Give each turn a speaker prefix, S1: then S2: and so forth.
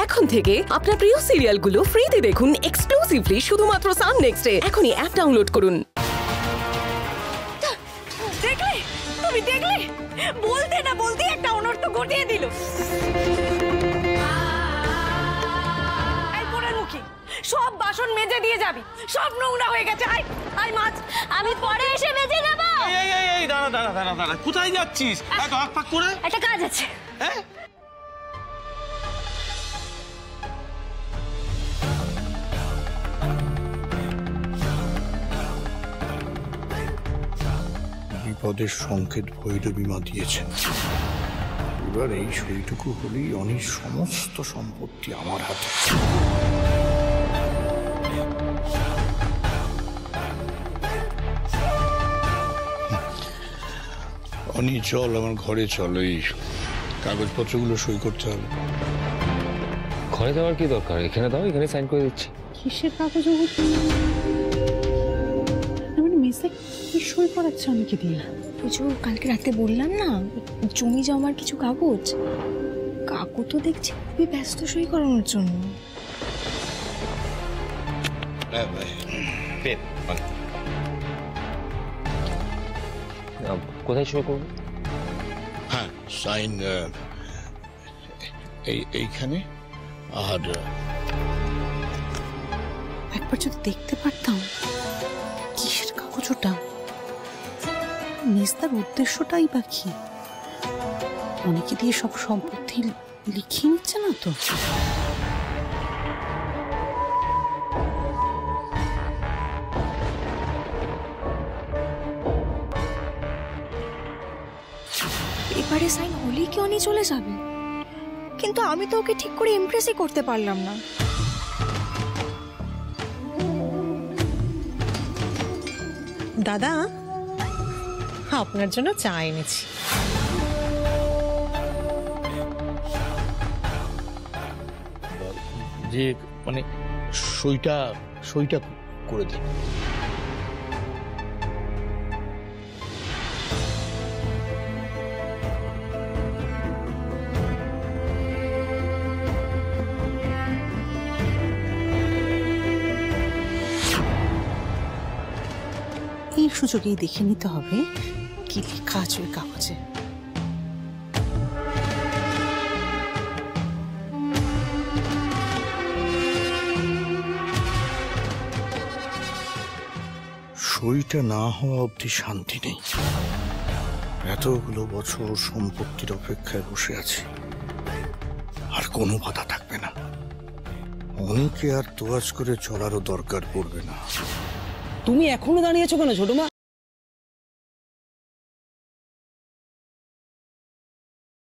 S1: এখন থেকে আপনার প্রিয় সিরিয়ালগুলো ফ্রিতে দেখুন এক্সক্লুসিভলি শুধুমাত্র সান নেক্সটে। এখনই অ্যাপ ডাউনলোড করুন।
S2: দেখলে, তুমি দেখলে, বলতে না বলতে একটা অনর্থ ঘটিয়ে দিল। সব বাসন মেজে দিয়ে যাবি, সব নোংরা হয়ে গেছে। আই মাছ, আমি পরে এসে মেজে নেব।
S3: এই দাঁড়া, কোথায় যাচ্ছিস? এত হাঁকপাক করে।
S2: একটা কাজ আছে।
S3: হ্যাঁ,
S4: বিপদের সংকেত ভৈরবী মা দিয়েছেন। এবার এই সেইটুকু হলেই অনেক সমস্ত সম্পত্তি আমার হাতে। অনি চল, আমার ঘরে চল, এই কাগজপত্রগুলো সই করতে হবে।
S5: ঘরে দেওয়ার কি দরকার? এখানে দাও, এখানে সাইন করে দিচ্ছি।
S6: কিসের কাগজ? মানে মেসে কি সই করাচ্ছে অনেকে দিয়ে?
S2: পুজো কালকে রাতে বললাম না, জমি জমার কিছু কাগজ। কাকু তো দেখছি খুবই ব্যস্ত সই করানোর জন্য।
S5: কোথায় সই করবো?
S4: হ্যাঁ, সাইন এইখানে। আর
S6: একবার যদি দেখতে পারতাম কিসের কাগজ ওটা, মেজদার উদ্দেশ্যটাই বা কি? অনেকে দিয়ে সব সম্পত্তি লিখিয়ে নিচ্ছে না তো?
S2: এবারে সাইন হলেই কি অনি চলে যাবে? কিন্তু আমি তো ওকে ঠিক করে ইমপ্রেসই করতে পারলাম না।
S6: দাদা, আপনার জন্য চা এনেছি।
S4: যে মানে সইটা করে দিই।
S6: এই সুযোগেই দেখে নিতে হবে কি লেখা আছে ওই কাগজে।
S4: সইটা না হওয়া অবধি শান্তি নেই। এতগুলো বছর সম্পত্তির অপেক্ষায় বসে আছি, আর কোনো বাধা থাকবে না। অনেকে আর তোয়াজ করে চলারও দরকার পড়বে না।
S7: তুমি এখনো দাঁড়িয়েছো কেন ছোট মা?